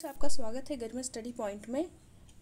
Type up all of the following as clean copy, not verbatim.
तो आपका स्वागत है गरिमा स्टडी पॉइंट में।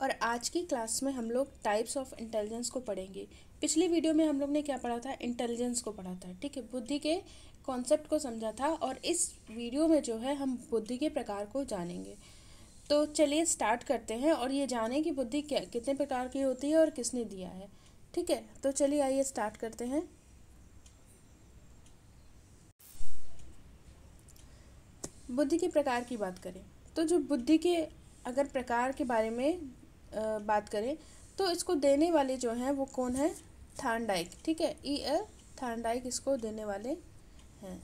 और आज की क्लास में हम लोग टाइप्स ऑफ इंटेलिजेंस को पढ़ेंगे। पिछली वीडियो में हम लोग ने क्या पढ़ा था, इंटेलिजेंस को पढ़ा था, ठीक है, बुद्धि के कॉन्सेप्ट को समझा था। और इस वीडियो में जो है हम बुद्धि के प्रकार को जानेंगे। तो चलिए स्टार्ट करते हैं और ये जानें कि बुद्धि क्या कितने प्रकार की होती है और किसने दिया है। ठीक है, तो चलिए आइए स्टार्ट करते हैं। बुद्धि के प्रकार की बात करें तो जो बुद्धि के अगर प्रकार के बारे में बात करें तो इसको देने वाले जो हैं वो कौन है, थार्नडाइक। ठीक है, थार्नडाइक इसको देने वाले हैं।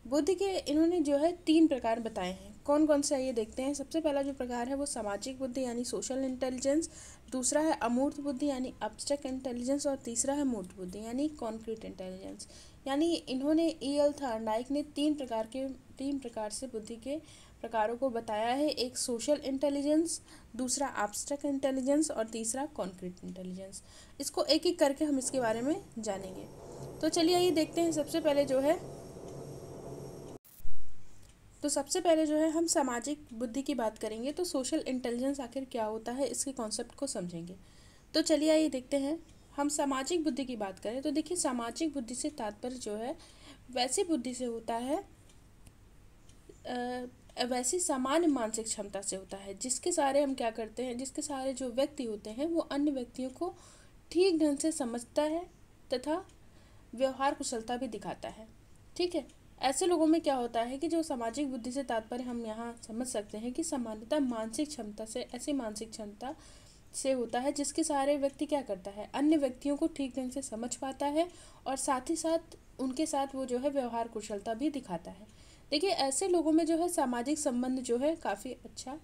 बुद्धि के इन्होंने जो है 3 प्रकार बताए हैं। कौन कौन से आइए देखते हैं। सबसे पहला जो प्रकार है वो सामाजिक बुद्धि यानी सोशल इंटेलिजेंस, दूसरा है अमूर्त बुद्धि यानी एब्स्ट्रैक्ट इंटेलिजेंस, और तीसरा है मूर्त बुद्धि यानी कॉन्क्रीट इंटेलिजेंस। यानी इन्होंने थार्नडाइक ने 3 प्रकार से बुद्धि के प्रकारों को बताया है। एक सोशल इंटेलिजेंस, दूसरा एब्स्ट्रैक्ट इंटेलिजेंस और तीसरा कॉन्क्रीट इंटेलिजेंस। इसको एक एक करके हम इसके बारे में जानेंगे। तो चलिए आइए देखते हैं। सबसे पहले जो है हम सामाजिक बुद्धि की बात करेंगे। तो सोशल इंटेलिजेंस आखिर क्या होता है, इसके कॉन्सेप्ट को समझेंगे। तो चलिए आइए देखते हैं। हम सामाजिक बुद्धि की बात करें तो देखिए, सामाजिक बुद्धि से तात्पर्य जो है वैसी बुद्धि से होता है, वैसी सामान्य मानसिक क्षमता से होता है जिसके सारे जो व्यक्ति होते हैं वो अन्य व्यक्तियों को ठीक ढंग से समझता है तथा व्यवहार कुशलता भी दिखाता है। ठीक है, ऐसे लोगों में क्या होता है कि जो सामाजिक बुद्धि से तात्पर्य हम यहाँ समझ सकते हैं कि सामान्यतः मानसिक क्षमता से, ऐसी मानसिक क्षमता से होता है जिसके सारे व्यक्ति क्या करता है, अन्य व्यक्तियों को ठीक ढंग से समझ पाता है और साथ ही साथ उनके साथ वो जो है व्यवहार कुशलता भी दिखाता है। देखिए, ऐसे लोगों में जो है सामाजिक संबंध जो है काफ़ी अच्छा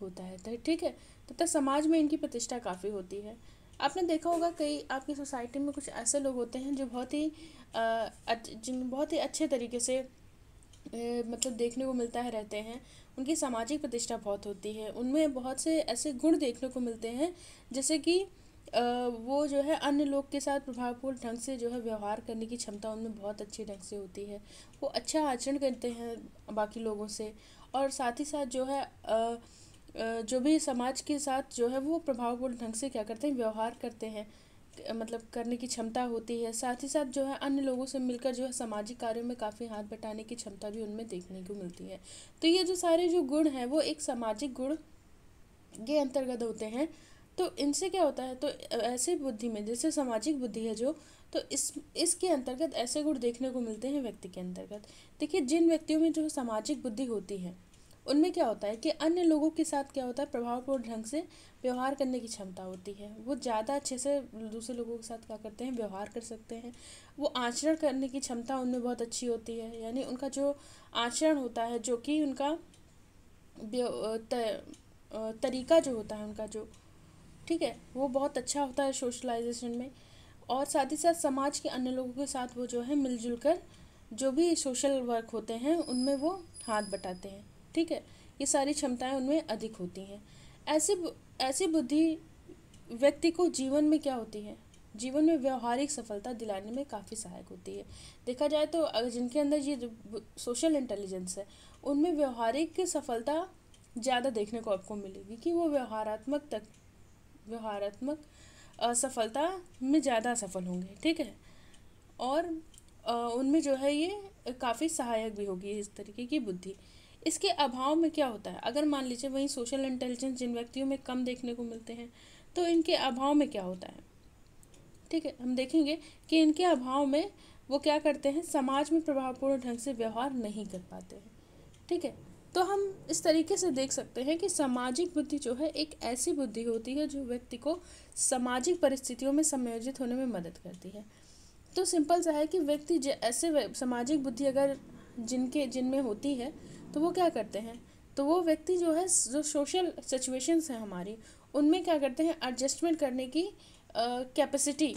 होता है। ठीक है, तथा समाज में इनकी प्रतिष्ठा काफ़ी होती है। आपने देखा होगा कई आपकी सोसाइटी में कुछ ऐसे लोग होते हैं जो बहुत ही अच्छे तरीके से मतलब देखने को मिलता है रहते हैं। उनकी सामाजिक प्रतिष्ठा बहुत होती है, उनमें बहुत से ऐसे गुण देखने को मिलते हैं जैसे कि वो जो है अन्य लोग के साथ प्रभावपूर्ण ढंग से जो है व्यवहार करने की क्षमता उनमें बहुत अच्छे ढंग से होती है। वो अच्छा आचरण करते हैं बाकी लोगों से, और साथ ही साथ जो है जो भी समाज के साथ जो है वो प्रभावपूर्ण ढंग से क्या करते हैं, व्यवहार करते हैं, मतलब करने की क्षमता होती है। साथ ही साथ जो है अन्य लोगों से मिलकर जो है सामाजिक कार्यों में काफ़ी हाथ बटाने की क्षमता भी उनमें देखने को मिलती है। तो ये जो सारे जो गुण हैं वो एक सामाजिक गुण के अंतर्गत होते हैं। तो इनसे क्या होता है, तो ऐसे बुद्धि में जैसे सामाजिक बुद्धि है जो, तो इसके अंतर्गत ऐसे गुण देखने को मिलते हैं व्यक्ति के अंतर्गत। देखिए, जिन व्यक्तियों में जो सामाजिक बुद्धि होती है उनमें क्या होता है कि अन्य लोगों के साथ क्या होता है, प्रभावपूर्ण ढंग से व्यवहार करने की क्षमता होती है। वो ज़्यादा अच्छे से दूसरे लोगों के साथ क्या करते हैं, व्यवहार कर सकते हैं। वो आचरण करने की क्षमता उनमें बहुत अच्छी होती है, यानी उनका जो आचरण होता है, जो कि उनका तरीका जो होता है उनका जो, ठीक है, वो बहुत अच्छा होता है सोशलाइजेशन में। और साथ ही साथ समाज के अन्य लोगों के साथ वो जो है मिलजुल कर जो भी सोशल वर्क होते हैं उनमें वो हाथ बटाते हैं। ठीक है, ये सारी क्षमताएं उनमें अधिक होती हैं। ऐसी बुद्धि व्यक्ति को जीवन में क्या होती है, जीवन में व्यवहारिक सफलता दिलाने में काफ़ी सहायक होती है। देखा जाए तो जिनके अंदर ये सोशल इंटेलिजेंस है उनमें व्यवहारिक सफलता ज़्यादा देखने को आपको मिलेगी कि वो व्यवहारात्मक सफलता में ज़्यादा सफल होंगे। ठीक है, और उनमें जो है ये काफ़ी सहायक भी होगी इस तरीके की बुद्धि। इसके अभाव में क्या होता है, अगर मान लीजिए वहीं सोशल इंटेलिजेंस जिन व्यक्तियों में कम देखने को मिलते हैं तो इनके अभाव में क्या होता है। ठीक है, हम देखेंगे कि इनके अभाव में वो क्या करते हैं, समाज में प्रभावपूर्ण ढंग से व्यवहार नहीं कर पाते हैं। ठीक है, तो हम इस तरीके से देख सकते हैं कि सामाजिक बुद्धि जो है एक ऐसी बुद्धि होती है जो व्यक्ति को सामाजिक परिस्थितियों में समायोजित होने में मदद करती है। तो सिंपल सा है कि व्यक्ति ऐसे सामाजिक बुद्धि अगर जिनमें होती है तो वो क्या करते हैं, तो वो व्यक्ति जो है जो सोशल सिचुएशंस हैं हमारी उनमें क्या करते हैं, एडजस्टमेंट करने की कैपेसिटी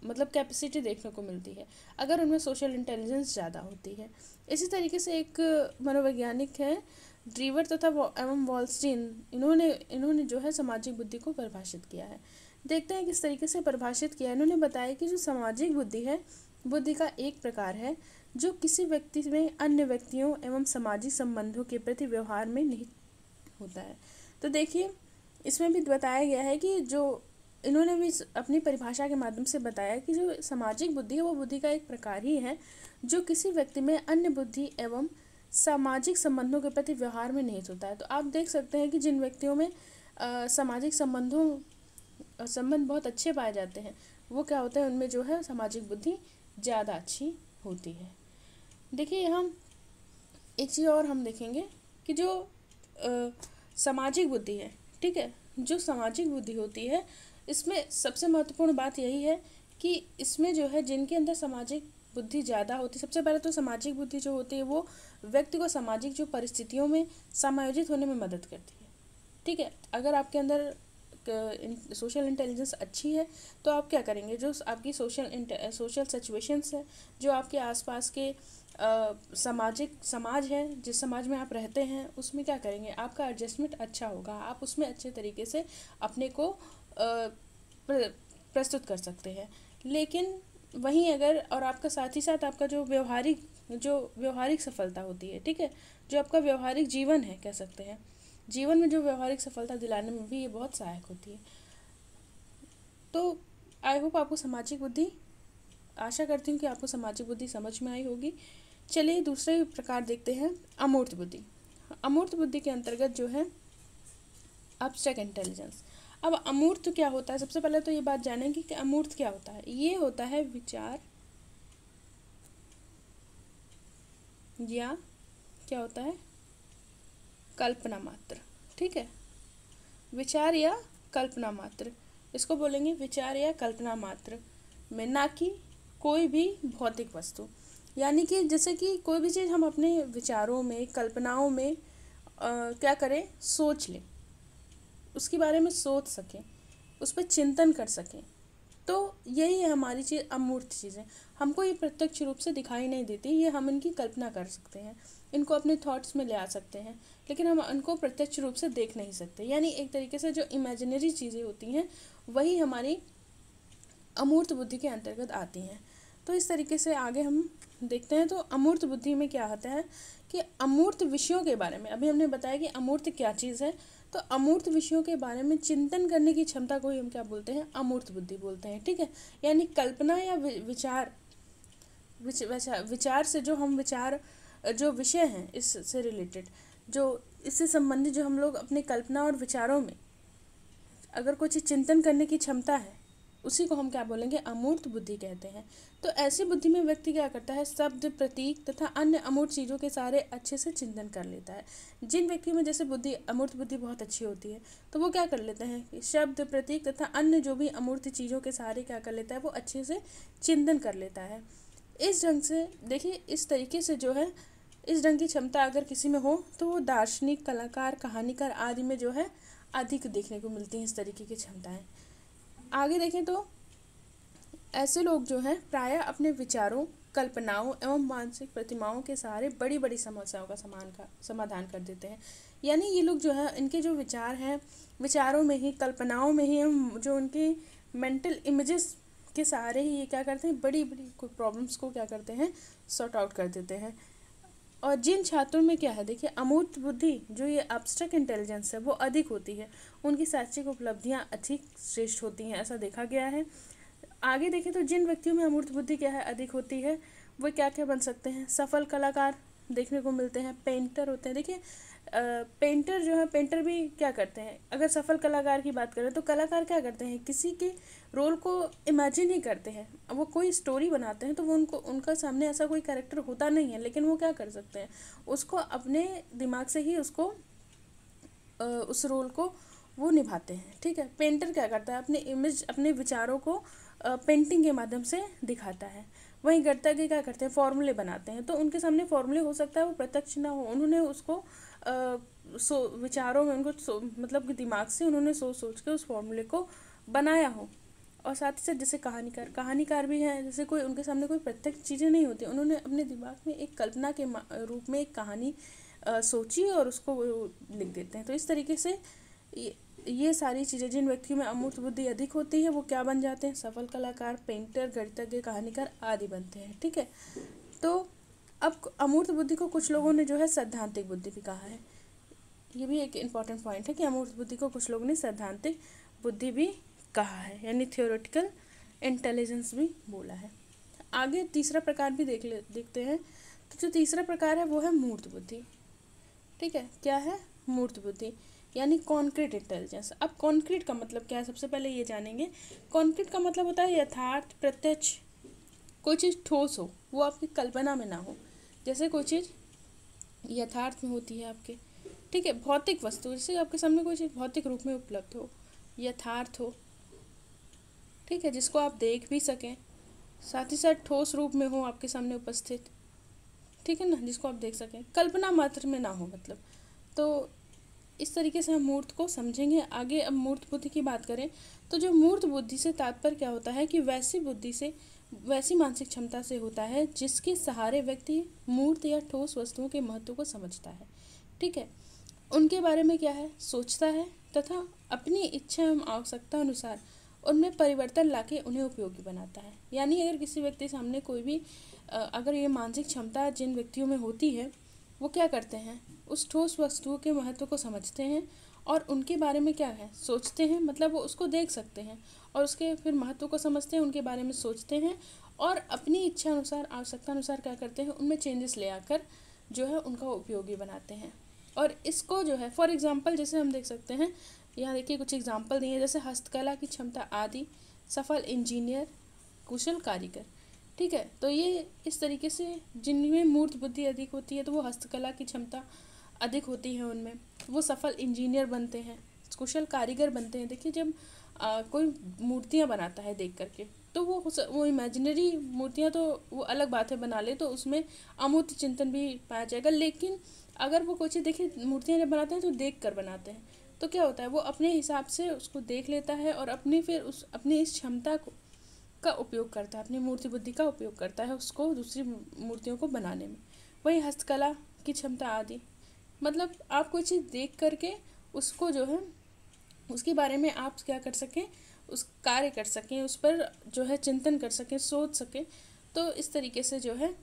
कैपेसिटी देखने को मिलती है अगर उनमें सोशल इंटेलिजेंस ज़्यादा होती है। इसी तरीके से एक मनोवैज्ञानिक है ड्रीवर तथा एवं वॉलस्टीन, इन्होंने जो है सामाजिक बुद्धि को परिभाषित किया है। देखते हैं किस तरीके से परिभाषित किया है। इन्होंने बताया कि जो सामाजिक बुद्धि है, बुद्धि का एक प्रकार है जो किसी व्यक्ति में अन्य व्यक्तियों एवं सामाजिक संबंधों के प्रति व्यवहार में निहित होता है। तो देखिए इसमें भी बताया गया है कि जो इन्होंने भी अपनी परिभाषा के माध्यम से बताया कि जो सामाजिक बुद्धि है वो बुद्धि का एक प्रकार ही है जो किसी व्यक्ति में अन्य बुद्धि एवं सामाजिक संबंधों के प्रति व्यवहार में निहित होता है। तो आप देख सकते हैं कि जिन व्यक्तियों में सामाजिक संबंध बहुत अच्छे पाए जाते हैं वो क्या होता है, उनमें जो है सामाजिक बुद्धि ज़्यादा अच्छी होती है। देखिए हम एक चीज़ और हम देखेंगे कि जो सामाजिक बुद्धि है, ठीक है, जो सामाजिक बुद्धि होती है इसमें सबसे महत्वपूर्ण बात यही है कि इसमें जो है जिनके अंदर सामाजिक बुद्धि ज़्यादा होती है, सबसे पहले तो सामाजिक बुद्धि जो होती है वो व्यक्ति को सामाजिक जो परिस्थितियों में समायोजित होने में मदद करती है। ठीक है, अगर आपके अंदर सोशल इंटेलिजेंस अच्छी है तो आप क्या करेंगे, जो आपकी सोशल सिचुएशंस है, जो आपके आसपास के समाज है, जिस समाज में आप रहते हैं उसमें क्या करेंगे, आपका एडजस्टमेंट अच्छा होगा, आप उसमें अच्छे तरीके से अपने को प्रस्तुत कर सकते हैं। लेकिन वहीं अगर और आपका साथ ही साथ आपका जो व्यवहारिक सफलता होती है, ठीक है, जो आपका व्यवहारिक जीवन है, कह सकते हैं जीवन में जो व्यवहारिक सफलता दिलाने में भी ये बहुत सहायक होती है। तो आई होप आपको सामाजिक बुद्धि, आशा करती हूँ कि आपको सामाजिक बुद्धि समझ में आई होगी। चलिए दूसरे प्रकार देखते हैं, अमूर्त बुद्धि। अमूर्त बुद्धि के अंतर्गत जो है एब्स्ट्रैक्ट इंटेलिजेंस। अब अमूर्त क्या होता है, सबसे पहले तो ये बात जानेंगे कि अमूर्त क्या होता है। ये होता है विचार या क्या होता है, कल्पना मात्र। ठीक है, विचार या कल्पना मात्र, इसको बोलेंगे विचार या कल्पना मात्र में, ना कि कोई भी भौतिक वस्तु। यानी कि जैसे कि कोई भी चीज़ हम अपने विचारों में, कल्पनाओं में क्या करें, सोच लें, उसके बारे में सोच सकें, उस पर चिंतन कर सकें, तो यही है हमारी चीज़, अमूर्त चीज़ें। हमको ये प्रत्यक्ष रूप से दिखाई नहीं देती, ये हम इनकी कल्पना कर सकते हैं, इनको अपने थॉट्स में ले आ सकते हैं, लेकिन हम इनको प्रत्यक्ष रूप से देख नहीं सकते। यानी एक तरीके से जो इमेजिनरी चीज़ें होती हैं वही हमारी अमूर्त बुद्धि के अंतर्गत आती हैं। तो इस तरीके से आगे हम देखते हैं। तो अमूर्त बुद्धि में क्या आता है कि अमूर्त विषयों के बारे में, अभी हमने बताया कि अमूर्त क्या चीज़ है, तो अमूर्त विषयों के बारे में चिंतन करने की क्षमता को ही हम क्या बोलते हैं, अमूर्त बुद्धि बोलते हैं। ठीक है, यानी कल्पना या विचार से जो हम जो विषय हैं इससे रिलेटेड, जो इससे संबंधित जो हम लोग अपने कल्पना और विचारों में अगर कुछ चिंतन करने की क्षमता है, उसी को हम क्या बोलेंगे, अमूर्त बुद्धि कहते हैं। तो ऐसी बुद्धि में व्यक्ति क्या करता है, शब्द, प्रतीक तथा अन्य अमूर्त चीज़ों के सारे अच्छे से चिंतन कर लेता है। जिन व्यक्तियों में जैसे अमूर्त बुद्धि बहुत अच्छी होती है तो वो क्या कर लेते हैं कि शब्द, प्रतीक तथा अन्य जो भी अमूर्त चीज़ों के सारे क्या कर लेता है, वो अच्छे से चिंतन कर लेता है। इस ढंग से देखिए, इस तरीके से जो है, इस ढंग की क्षमता अगर किसी में हो तो वो दार्शनिक, कलाकार, कहानीकार आदि में जो है अधिक देखने को मिलती हैं इस तरीके की क्षमताएं। आगे देखें तो ऐसे लोग जो हैं प्रायः अपने विचारों, कल्पनाओं एवं मानसिक प्रतिमाओं के सहारे बड़ी बड़ी समस्याओं का समाधान कर देते हैं। यानी ये लोग जो है, इनके जो विचार हैं, विचारों में ही, कल्पनाओं में ही, जो उनकी मेंटल इमेजेस के सहारे ही ये क्या करते हैं, बड़ी बड़ी प्रॉब्लम्स को क्या करते हैं, सॉर्ट आउट कर देते हैं। और जिन छात्रों में क्या है, देखिए अमूर्त बुद्धि, जो ये एब्स्ट्रैक्ट इंटेलिजेंस है, वो अधिक होती है, उनकी शैक्षिक उपलब्धियां अधिक श्रेष्ठ होती हैं, ऐसा देखा गया है। आगे देखें तो जिन व्यक्तियों में अमूर्त बुद्धि क्या है, अधिक होती है, वो क्या क्या बन सकते हैं, सफल कलाकार देखने को मिलते हैं, पेंटर होते हैं। देखिए पेंटर जो है, पेंटर भी क्या करते हैं, अगर सफल कलाकार की बात करें तो कलाकार क्या करते हैं, किसी के रोल को इमेजिन ही करते हैं। वो कोई स्टोरी बनाते हैं तो वो उनका सामने ऐसा कोई कैरेक्टर होता नहीं है, लेकिन वो क्या कर सकते हैं, उसको अपने दिमाग से ही उस रोल को वो निभाते हैं। ठीक है, पेंटर क्या करता है, अपने विचारों को पेंटिंग के माध्यम से दिखाता है। वहीं गणितज्ञ क्या करते हैं, फॉर्मूले बनाते हैं, तो उनके सामने फॉर्मूले हो सकता है वो प्रत्यक्ष ना हो, उन्होंने उसको विचारों में मतलब कि दिमाग से उन्होंने सोच के उस फॉर्मूले को बनाया हो। और साथ ही साथ जैसे कहानीकार भी हैं, जैसे कोई उनके सामने कोई प्रत्यक्ष चीज़ें नहीं होती, उन्होंने अपने दिमाग में एक कल्पना के रूप में एक कहानी सोची और उसको वो लिख देते हैं। तो इस तरीके से ये सारी चीज़ें, जिन व्यक्तियों में अमूर्त बुद्धि अधिक होती है वो क्या बन जाते हैं, सफल कलाकार, पेंटर, गणितज्ञ, कहानीकार आदि बनते हैं। ठीक है, तो अब अमूर्त बुद्धि को कुछ लोगों ने जो है सैद्धांतिक बुद्धि भी कहा है। ये भी एक इम्पॉर्टेंट पॉइंट है कि अमूर्त बुद्धि को कुछ लोगों ने सैद्धांतिक बुद्धि भी कहा है, यानी थियोरेटिकल इंटेलिजेंस भी बोला है। आगे तीसरा प्रकार भी देखते हैं। तो जो तीसरा प्रकार है वो है मूर्त बुद्धि। ठीक है, क्या है? मूर्त बुद्धि यानी कॉन्क्रीट इंटेलिजेंस। अब कॉन्क्रीट का मतलब क्या है, सबसे पहले ये जानेंगे। कॉन्क्रीट का मतलब होता है यथार्थ, प्रत्यक्ष, कोई चीज़ ठोस हो, वो आपकी कल्पना में ना हो। जैसे कोई चीज़ यथार्थ में होती है आपके, ठीक है, भौतिक वस्तु, जैसे आपके सामने कोई चीज़ भौतिक रूप में उपलब्ध हो, यथार्थ हो, ठीक है, जिसको आप देख भी सकें, साथ ही साथ ठोस रूप में हो आपके सामने उपस्थित, ठीक है ना, जिसको आप देख सकें, कल्पना मात्र में ना हो मतलब। तो इस तरीके से हम मूर्त को समझेंगे आगे। अब मूर्त बुद्धि की बात करें तो जो मूर्त बुद्धि से तात्पर्य क्या होता है कि वैसी बुद्धि से, वैसी मानसिक क्षमता से होता है जिसके सहारे व्यक्ति मूर्त या ठोस वस्तुओं के महत्व को समझता है, ठीक है, उनके बारे में क्या है सोचता है तथा अपनी इच्छा एवं आवश्यकता अनुसार उनमें परिवर्तन लाके उन्हें उपयोगी बनाता है। यानी अगर किसी व्यक्ति सामने कोई भी अगर ये मानसिक क्षमता जिन व्यक्तियों में होती है, वो क्या करते हैं, उस ठोस वस्तुओं के महत्व को समझते हैं और उनके बारे में क्या है सोचते हैं, मतलब वो उसको देख सकते हैं और उसके फिर महत्व को समझते हैं, उनके बारे में सोचते हैं और अपनी इच्छा अनुसार, आवश्यकता अनुसार क्या करते हैं, उनमें चेंजेस ले आकर जो है उनका उपयोगी बनाते हैं। और इसको जो है फॉर एग्जांपल जैसे हम देख सकते हैं, यहाँ देखिए कुछ एग्जांपल दिए, जैसे हस्तकला की क्षमता आदि, सफल इंजीनियर, कुशल कारीगर, ठीक है। तो ये इस तरीके से जिनमें मूर्त बुद्धि अधिक होती है तो वो हस्तकला की क्षमता अधिक होती है उनमें, वो सफल इंजीनियर बनते हैं, कुशल कारीगर बनते हैं। देखिए जब कोई मूर्तियाँ बनाता है देख करके तो वो इमेजिनरी मूर्तियाँ तो वो अलग बात है बना ले तो उसमें अमूर्त चिंतन भी पाया जाएगा, लेकिन अगर वो कोई चीज़ देखिए मूर्तियाँ जब बनाते हैं तो देख कर बनाते हैं तो क्या होता है वो अपने हिसाब से उसको देख लेता है और अपनी इस क्षमता का उपयोग करता है, अपनी मूर्ति बुद्धि का उपयोग करता है उसको दूसरी मूर्तियों को बनाने में। वही हस्तकला की क्षमता आदि, मतलब आप कोई चीज़ देख करके उसको जो है उसके बारे में आप क्या कर सकें, उस कार्य कर सकें, उस पर जो है चिंतन कर सकें, सोच सकें। तो इस तरीके से जो है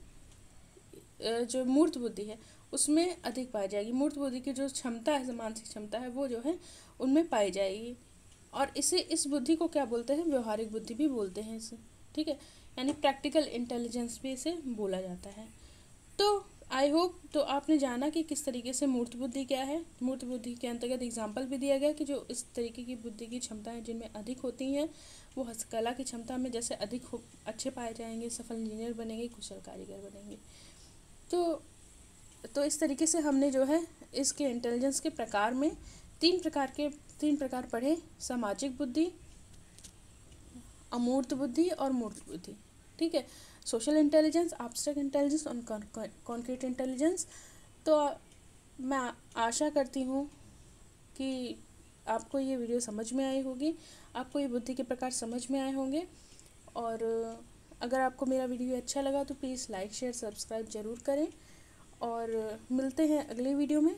जो मूर्त बुद्धि है उसमें अधिक पाई जाएगी। मूर्त बुद्धि की जो क्षमता है, मानसिक क्षमता है, वो जो है उनमें पाई जाएगी। और इस बुद्धि को क्या बोलते हैं, व्यवहारिक बुद्धि भी बोलते हैं इसे, ठीक है, यानी प्रैक्टिकल इंटेलिजेंस भी इसे बोला जाता है। तो आई होप तो आपने जाना कि किस तरीके से मूर्त बुद्धि क्या है। मूर्त बुद्धि के अंतर्गत एग्जाम्पल भी दिया गया कि जो इस तरीके की बुद्धि की क्षमताएं जिनमें अधिक होती हैं वो हस्तकला की क्षमता में जैसे अधिक अच्छे पाए जाएंगे, सफल इंजीनियर बनेंगे, कुशल कारीगर बनेंगे। तो इस तरीके से हमने जो है इसके इंटेलिजेंस के प्रकार में तीन प्रकार पढ़े, सामाजिक बुद्धि, अमूर्त बुद्धि और मूर्त बुद्धि, ठीक है, सोशल इंटेलिजेंस, एब्स्ट्रैक्ट इंटेलिजेंस और कॉन्क्रीट इंटेलिजेंस। तो मैं आशा करती हूँ कि आपको ये वीडियो समझ में आई होगी, आपको ये बुद्धि के प्रकार समझ में आए होंगे। और अगर आपको मेरा वीडियो अच्छा लगा तो प्लीज़ लाइक शेयर सब्सक्राइब ज़रूर करें और मिलते हैं अगले वीडियो में।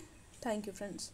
Thank you friends.